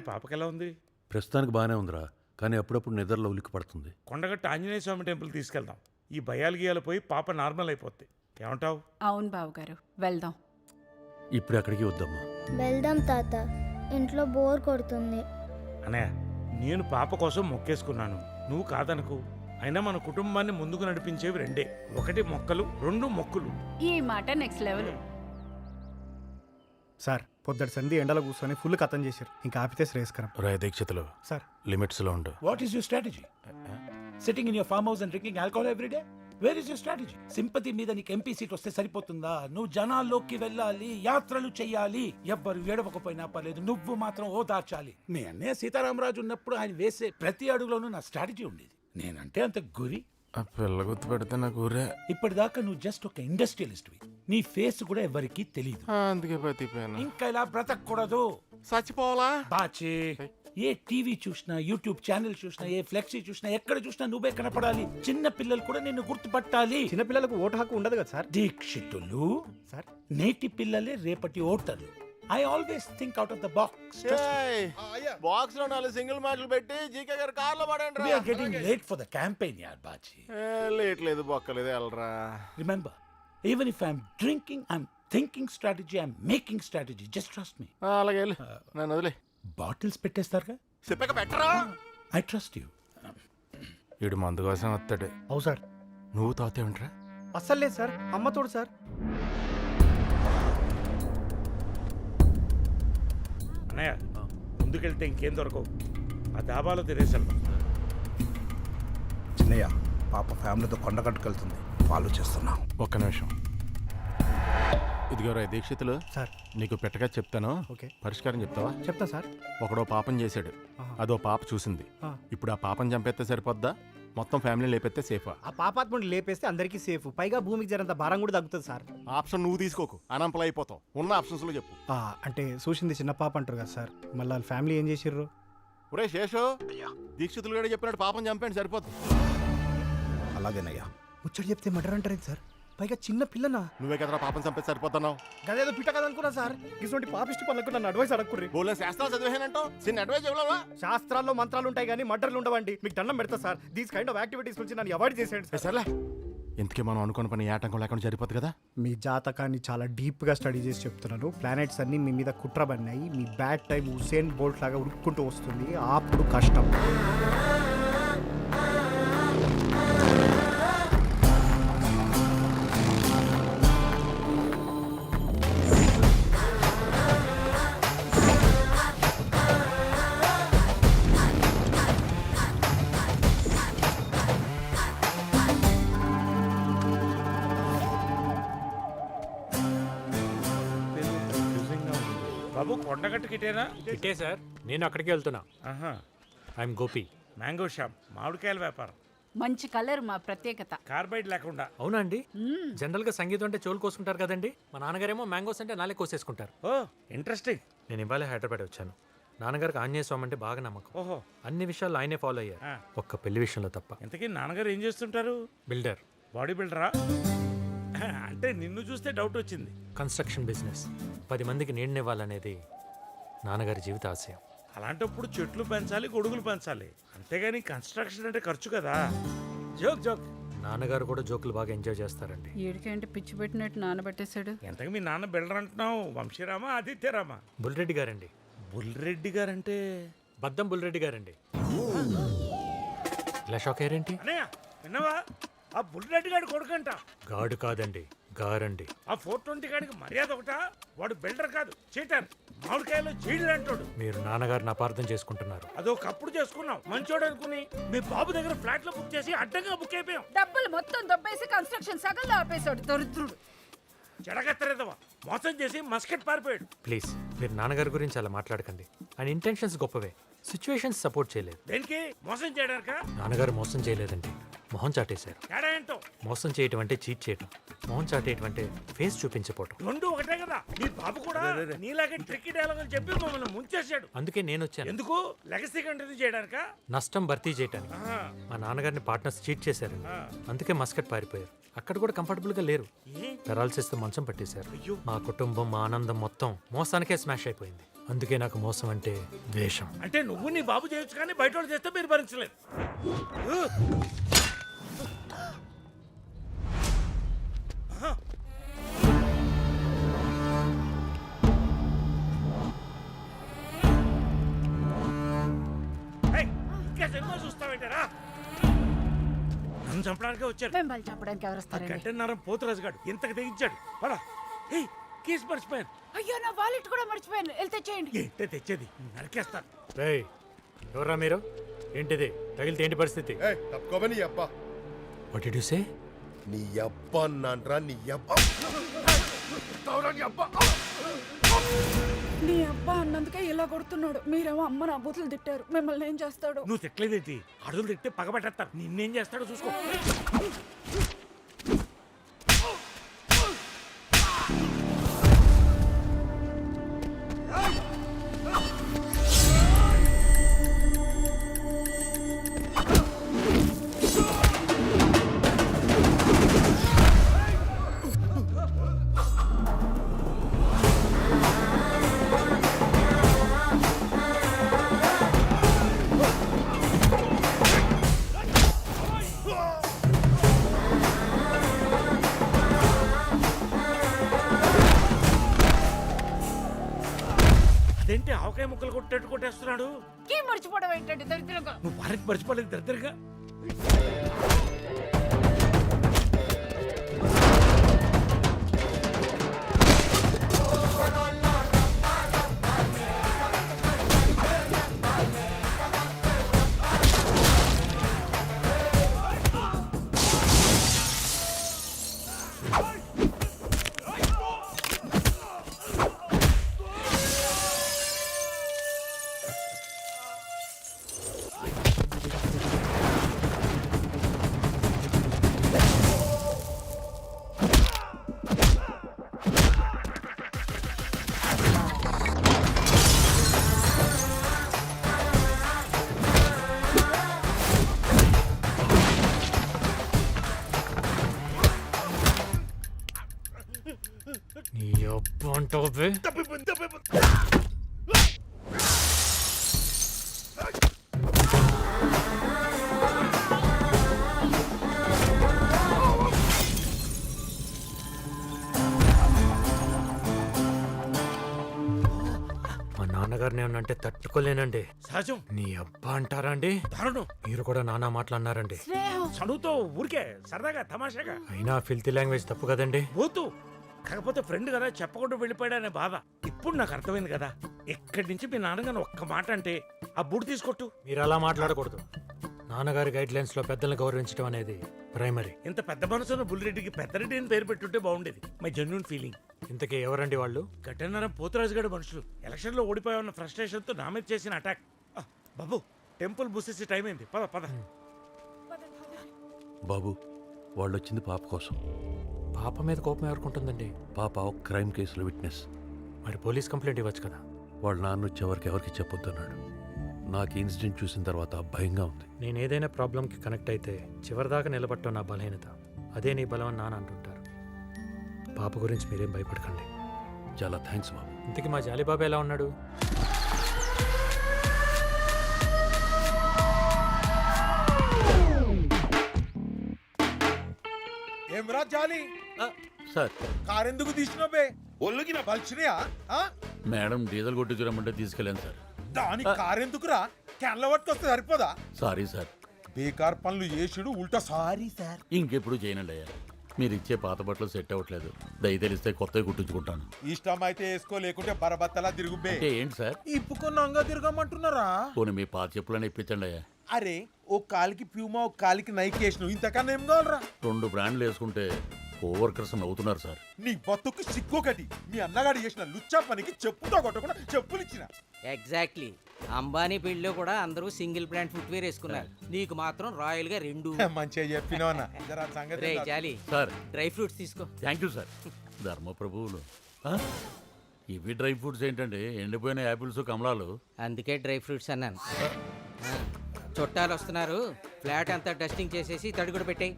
పాపకి ఎలా ఉంది? ప్రస్తుతానికి బాగానే ఉందిరా, కానీ అప్పుడప్పుడు నిద్రలో ఉలిక్కి పడుతుంది. కొండగట్టు ఆంజనేయ స్వామి టెంపుల్ తీసుకెళ్దాం. ఈ భయాలు గీయాలు పోయి పాప నార్మల్ అయిపోద్ది. ఏమంటావు? అవును బావగారు, వెళ్దాం. ఇప్పుడు అక్కడికి వద్దమ్మా. వెళ్దాం తాత, ఇంట్లో బోర్ కొడుతుంది. అన్నయ్య, నేను పాప కోసం మొక్కేసుకున్నాను, నువ్వు కాదనుకు. అయినా మన కుటుంబాన్ని ముందుకు నడిపించేవి రెండే, ఒకటి మొక్కలు, రెండు మొక్కులు. ఈ మాట నెక్స్ట్ లెవెల్. సార్ పొద్దుటి సంధి ఎండలో కూర్చొని ఫుల్ కథం చేశారు. ఇంకా ఆపితే శ్రేయస్కరం. రాయ దీక్షితులు సార్ లిమిట్స్లో ఉండు. What is your strategy? Sitting in your farm house and drinking alcohol every day? Where is your strategy? Sympathy మీద నీకు ఎంపీ సీట్ వస్తే సరిపోతుందా? నువ్వు జనాల్లోకి వెళ్ళాలి, యాత్రలు చెయ్యాలి. ఎవ్వరు ఏడవకపోయినా పర్లేదు, నువ్వు మాత్రం ఓదార్చాలి. మీ అన్నయ్య సీతారామరాజు ఉన్నప్పుడు ఆయన వేసే ప్రతి అడుగులోనూ నా స్ట్రాటజీ ఉండేది. నేనంటే అంత గురి. ఆ పిల్ల గుర్తు పెడితే నాకు ఊరే. ఇప్పటిదాకా నువ్వు జస్ట్ ఒక ఇండస్ట్రియలిస్ట్. నీ ఫేస్ కూడా ఎవరికి తెలియదు. అందుకే బతిపోయాను. ఇంకా ఇలా బ్రతకూడదు. చచ్చిపోవాలా? బాచే ఏ టీవీ చూసినా, యూట్యూబ్ ఛానల్ చూసినా, ఏ ఫ్లెక్సీ చూసినా, ఎక్కడ చూసినా నువ్వే కనపడాలి. చిన్న పిల్లలు కూడా నిన్ను గుర్తుపట్టాలి. చిన్నపిల్లలకు ఓటు హక్కు ఉండదు కదా సార్. దీక్షితులు సార్ నేటి పిల్లలే రేపటి ఓటర్లు. I always think out of the box. Box లో 4 సింగిల్ మాటలు పెట్టి జీకే గారు కార్లో పడండి. We are getting late for the campaign, yaar bachi. Late లేదు బొక్కలేదు వెళ్ళరా. Remember, even if I'm drinking, I'm thinking strategy, I'm making strategy. Just trust me. అలాగే వెళ్ళు, నన్ను వదిలే. బాటిల్స్ పెట్టేస్తారుగా, చెప్పక పెట్టరా. I trust you. వీడు మందు కోసం వస్తాడు. అవు సార్. నువ్వు తాతేమంటరా? అస్సలు లేదు సార్, అమ్మ తోడు సార్. అన్నయ్య, ముందుకెళ్తే ఇంకేం దొరకవు. ఆ దాబాలో తినేసాను. చిన్నయ్య, పాప ఫ్యామిలీతో కొండగట్టుకెళ్తుంది, ఫాలో చేస్తున్నా. ఒక్క నిమిషం. ఇదిగో రాయ దీక్షితులు, సార్ నీకు పెట్టగా చెప్తాను. ఓకే. పరిష్కారం చెప్తావా? చెప్తా సార్. ఒకడో పాపం చేశాడు, అదో పాప చూసింది. ఆ. ఇప్పుడు ఆ పాపం చంపేస్తే సరిపోద్దా, మొత్తం ఫ్యామిలీ లేపెత్తే సేఫా? ఆ పాపాత్ముడిని లేపేస్తే అందరికీ సేఫ్, పైగా భూమికి జరంత భారం కూడా తగ్గుతుంది సార్. ఆప్షన్ నువ్వు తీసుకోకు, అనంపలు అయిపోతావు. ఉన్న ఆప్షన్స్ లో చెప్పు. అంటే చూసింది చిన్న పాప అంటారు కదా సార్, మళ్ళీ వాళ్ళ ఫ్యామిలీ ఏం చేసిర్రు? ఒరే శేషు, దీక్షితులు కూడా చెప్పినట్టు పాపం చంపేయండి, సరిపోతుంది. అలాగేనయ్యా. ముచ్చట చెప్తే మర్డర్ అంటారు సార్, పైగా చిన్న పిల్లనా. నువ్వే కదరా పాపం చంపేసి సరిపోతున్నావు. గదేదో పిట్ట కదా అనుకున్నా సార్. ఇటువంటి పాపిష్టి పనులకు నన్ను అడ్వైస్ అడగకుర్రి. బోలే శాస్త్రాలు చదివేనంటో చిన్న అడ్వైజ్ ఇవ్వలేవా? శాస్త్రాల్లో మంత్రాలు ఉంటాయి కానీ మర్డర్లు ఉండవండి. మీకు దండం పెడతా sir. These kind of activities నుంచి నన్ను అవాయిడ్ చేసేయండి సార్. సర్లే, ఇంతకీ మనం అనుకున్న పని ఆటంకం లేకుండా సరిపోతుంది కదా. మీ జాతకాన్ని చాలా డీప్ గా స్టడీ చేసి చెప్తున్నాను. ప్లానెట్స్ అన్ని మీ మీద కుట్ర పడినాయి. మీ బ్యాడ్ టైం హుసేన్ బోల్ట్ లాగా ఉరుక్కుంటూ వస్తుంది, అప్పుడు కష్టం. బాబు, కొండగట్టుకి ఇటేనా? ఇటే సార్, నేను అక్కడికి వెళ్తున్నా. ఆహా. ఐఎమ్ గోపి. మ్యాంగో షాప్, మామిడికాయల వ్యాపారం. మంచి కలర్ మా ప్రత్యేకత. కార్బైడ్ లేకుండా. అవునా అండి? జనరల్ గా సంగీతం అంటే చెవులు కోసుకుంటారు కదండి, మా నాన్నగారేమో మ్యాంగోస్ అంటే నాలే కోసేసుకుంటారు. ఓ, ఇంట్రెస్టింగ్. నేను ఇవాళ హైదరాబాద్ వచ్చాను. నాన్నగారికి ఆంజనేయ స్వామి అంటే బాగా నమ్మకం. ఓహో. అన్ని విషయాలు ఆయనే ఫాలో అయ్యారు, ఆ. ఒక్క పెళ్లి విషయంలో తప్ప. ఇంతకీ నాన్నగారు ఏం చేస్తుంటారు? బిల్డర్. బాడీ బిల్డరా? అంటే నిన్ను చూస్తే డౌట్ వచ్చింది. Construction business. 10 మందికి నీడనివ్వాలనేది నాన్నగారి జీవిత ఆశయం. అలాంటప్పుడు చెట్లు పెంచాలి, గొడుగులు పెంచాలి, అంతేగాని కన్స్ట్రక్షన్ అంటే ఖర్చు కదా. Joke joke. నాన్నగారు కూడా జోకులు బాగా ఎంజాయ్ చేస్తారండి. ఏడికంటే పిచ్చి పెట్టినట్టు నానబెట్టేశాడు. ఎంతకు మీ నాన్న బిల్డర్ అంటున్నావు? వంశీరామా, ఆదిత్యరామా? బుల్రెడ్డి గారండి. బుల్రెడ్డి గారంటే? బద్దం బుల్రెడ్డి గారండి. ఇలా షాక్ అయ్యారేంటి? అన్నయ్య, విన్నావా? ఆ బుల్రెడ్డి గారి కొడుకంట. గాడు కాదండి, గారండి. ఆ 420 గాడికి మర్యాద ఒకటా? వాడు బిల్డర్ కాదు, చీటర్. మామిడికాయలో చీడలు అంటాడు. మీరు నాన్నగారిని అపార్థం చేసుకుంటున్నారు. అదొకప్పుడు చేసుకున్నాం, మంచోడు అనుకుని మీ బాబు దగ్గర ఫ్లాట్ లో బుక్ చేసి అడ్డంగా బుక్ అయిపోయాం. డబ్బులు మొత్తం దొబ్బేసి కన్స్ట్రక్షన్ సగంలో ఆపేశాడు దరిద్రుడు. చెడగత్తరేదవా, మోసం చేసి మస్కెట్ పారిపోయాడు. ప్లీజ్, మీరు నాన్నగారి గురించి అలా మాట్లాడకండి. ఆయన ఇంటెన్షన్స్ గొప్పవే, సిచ్యువేషన్స్ సపోర్ట్ చేయలేదు. దేనికి? మోసం చేయడానికా? నాన్నగారు మోసం చేయలేదండి, మొహం చాటేశారు. తేడా ఏంటో మోసం చేయటం అంటే చీట్ చేయటం, మొహం చాటేయటం అంటే ఫేస్ చూపించపోవటం. రెండు ఒకటే కదా. మీ బాబు కూడా నీలాగే ట్రిక్కీ డైలాగులు చెప్పి మమ్మల్ని ముంచేశాడు. అందుకే నేను వచ్చాను. ఎందుకు లెగసీ కంటిన్యూ చేయడానికా? నష్టం భర్తీ చేయటానికి. ఆహా. మా నాన్నగారిని పార్ట్నర్స్ చీట్ చేశారు, అందుకే మస్కట్ పారిపోయారు. అక్కడ కూడా కంఫర్టబుల్ గా లేరు, పెరాలసిస్ తో మంచం పట్టేశారు. మా కుటుంబం, మా ఆనందం మొత్తం మోసానికే స్మాష్ అయిపోయింది. అందుకే నాకు మోసం అంటే ద్వేషం. అంటే నువ్వు నీ బాబు చేయొచ్చు కానీ బయట వాళ్ళు చేస్తే మీరు భరించలేదు. ఆహా. ఏయ్, ఇంకా సినిమా చూస్తావేంటారా? నన్ను చంపడానికే వచ్చారు. మిమ్మల్ని చెప్పడానికి ఎవరు వస్తారండి? గంటన్నరం పోతురాజు గాడు ఇంతకు తెగించాడు. పదా కేసు మర్చిపోయాను. అయ్యో నా వాలెట్ కూడా మర్చిపోయాను. వెళ్తే తెచ్చేయండి. ఏంటే తెచ్చేది? నరికేస్తాను. రేయ్, ఎవర్రా మీరు? ఏంటిది? తగిలితే ఏంటి పరిస్థితి? తప్పుకోమని నీ అబ్బా వాట్ డిడ్ యు సే? నీ అబ్బా అన్నాన్రా నీ అబ్బా. నీ అబ్బా అన్నందుకే ఇలా కొడుతున్నాడు. మీరేమో అమ్మ నా బూతులు తిట్టారు. మిమ్మల్ని ఏం చేస్తాడు? నువ్వు తిట్టలేదేంటి? అడుగులు తిట్టే పగబట్టేస్తారు. నిన్నేం చేస్తాడో చూసుకో. అదేంటి ఆవకాయ ముక్కలు కొట్టేట్టు కొట్టేస్తున్నాడు? కీ మర్చిపోవడం ఏంటండి దరిద్రంగా? నువ్వు వారికి మర్చిపోలేదు దగ్గరగా. నీ అబ్బా అంటావే? మా నాన్నగారిని ఏమన్నంటే తట్టుకోలేనండి. సహజం. నీ అబ్బా అంటారా అండి? దారుణం. మీరు కూడా నానా మాట్లాడినారండి. చదువుతో ఊరికే సరదాగా తమాషాగా. అయినా ఫిల్తీ లాంగ్వేజ్ తప్పు కదండి. పోతూ కాకపోతే ఫ్రెండ్ కదా చెప్పకుండా వెళ్ళిపోయాడనే బాధ. ఇప్పుడు నాకు అర్థమైంది కదా. ఎక్కడి నుంచి మీ నాన్నగారు ఒక్క మాట అంటే ఆ బూడి తీసుకొట్టు. మీరు అలా మాట్లాడకూడదు. నాన్నగారి గైడ్ లైన్స్ లో పెద్దల్ని గౌరవించడం అనేది ప్రైమరీ. ఇంత పెద్ద మనసున్న బుల్లిరెడ్డికి పెద్దరెడ్డి అని పేరు పెట్టుంటే బాగుండేది. My genuine feeling. ఇంతకీ ఎవరండి వాళ్ళు? గట్టన్నరం పోతురాజు గడు మనుషులు. ఎలక్షన్ లో ఓడిపోయామన్న ఫ్రస్ట్రేషన్ తో నా మీద చేసిన అటాక్. బాబు టెంపుల్ బుసేసి టైం అయింది. పద పద. బాబు వాళ్ళు వచ్చింది పాప కోసం. పాప మీద కోపం ఎవరుకుంటుందండి? పాప ఒక క్రైమ్ కేసులో విట్నెస్. మరి పోలీస్ కంప్లైంట్ ఇవ్వచ్చు కదా. వాళ్ళ నాన్న వచ్చేవరకు ఎవరికి చెప్పొద్దన్నాడు. నాకు ఈ ఇన్సిడెంట్ చూసిన తర్వాత భయంగా ఉంది. నేను ఏదైనా ప్రాబ్లంకి కనెక్ట్ అయితే చివరిదాకా నిలబట్టడం నా బలహీనత. అదే నీ బలం అని నాన్న అంటుంటారు. పాప గురించి మీరేం భయపడకండి. చాలా థ్యాంక్స్ బాబు. ఇంతకీ మా జాలీబాబు ఎలా ఉన్నాడు? ఏమ్రా జాలి సార్ కారెందుకు తీసినవే? ఒళ్ళుకి నా బలిచినయా? మేడం డీజిల్ కొట్టించమంటే తీసుకెళ్ళాను సార్. దాని కారెందుకురా? క్యాన్ల పట్టుకొస్తే సరిపోదా? Sorry sir. బేకార్ పనులు చేసుడు ఉల్టా సారీ సార్. ఇంకెప్పుడు చేయనండి అయ్యా. మీరు ఇచ్చే పాత బట్టలు సెట్ అవ్వట్లేదు. దయ తెలిస్తే కొత్తవి కుట్టించుకుంటాను. ఇష్టం అయితే వేసుకో, లేకుంటే బరబత్తలా తిరుగుబే. అంటే ఏంటి సార్? ఇప్పుకున్నంగా తిరగమంటున్నారా? పోనీ మీ పాత చెప్పులని ఇప్పించండి అయ్యా. అరే ఓ కాలికి ప్యూమా, ఒక కాలికి నైక్ వేసినావు. ఇంతకన్నా ఏం కావాలరా? 2 బ్రాండ్లు వేసుకుంటే కోవర్కర్స్ నవ్వుతున్నారు సార్. నీ బతుకు సిగ్గొకటి. మీ అన్నగాడు చేసిన లుచ్చా పనికి చెప్పుతో కొట్టకుండా చెప్పులు ఇచ్చిన. ఎగ్జాక్ట్లీ. అంబానీ పెళ్లిలో కూడా అందరూ సింగిల్ బ్రాండ్ ఫుట్వేర్ వేసుకున్నారు, నీకు మాత్రం రాయల్ గా 2. మంచిగా చెప్పినవన్నా. జరా సంగతి రే జాలి, సార్ డ్రై ఫ్రూట్స్ తీసుకో. Thank you sir. ధర్మప్రభువులు ఆ? ఇవి డ్రై ఫ్రూట్స్ ఏంటండి? ఎండిపోయిన యాపిల్స్ కమలాలు. అందుకే డ్రై ఫ్రూట్స్ అన్నాను. చుట్టాలు వస్తున్నారు, ఫ్లాట్ అంతా డస్టింగ్ చేసేసి తడిగుడు పెట్టాయి.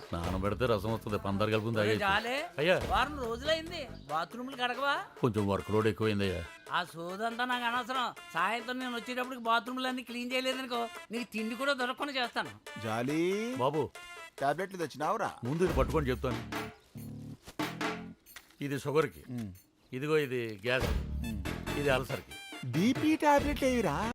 స్నానం పెడితే రసం వస్తుంది. పందరు కలుపుంది అయ్యా. వారం రోజులైంది, బాత్రూమ్లు కడగవా? కొంచెం వర్క్ లోడ్ ఎక్కువైందయ్యా. ఆ సోదంతా నాకు అనవసరం. సాయంత్రం నేను వచ్చేటప్పటికి బాత్రూమ్లు అన్ని క్లీన్ చేయలేదనుకో, నీకు తిండి కూడా దొరకకుండా చేస్తాను. జాలి బాబు టాబ్లెట్లు తెచ్చినావురా? ముందు ఇది పట్టుకొని చెప్తాను. ఇది షుగర్కి, ఇదిగో ఇది గ్యాస్, ఇది అల్సర్కి. బీపీ టాబ్లెట్లు ఏవిరా?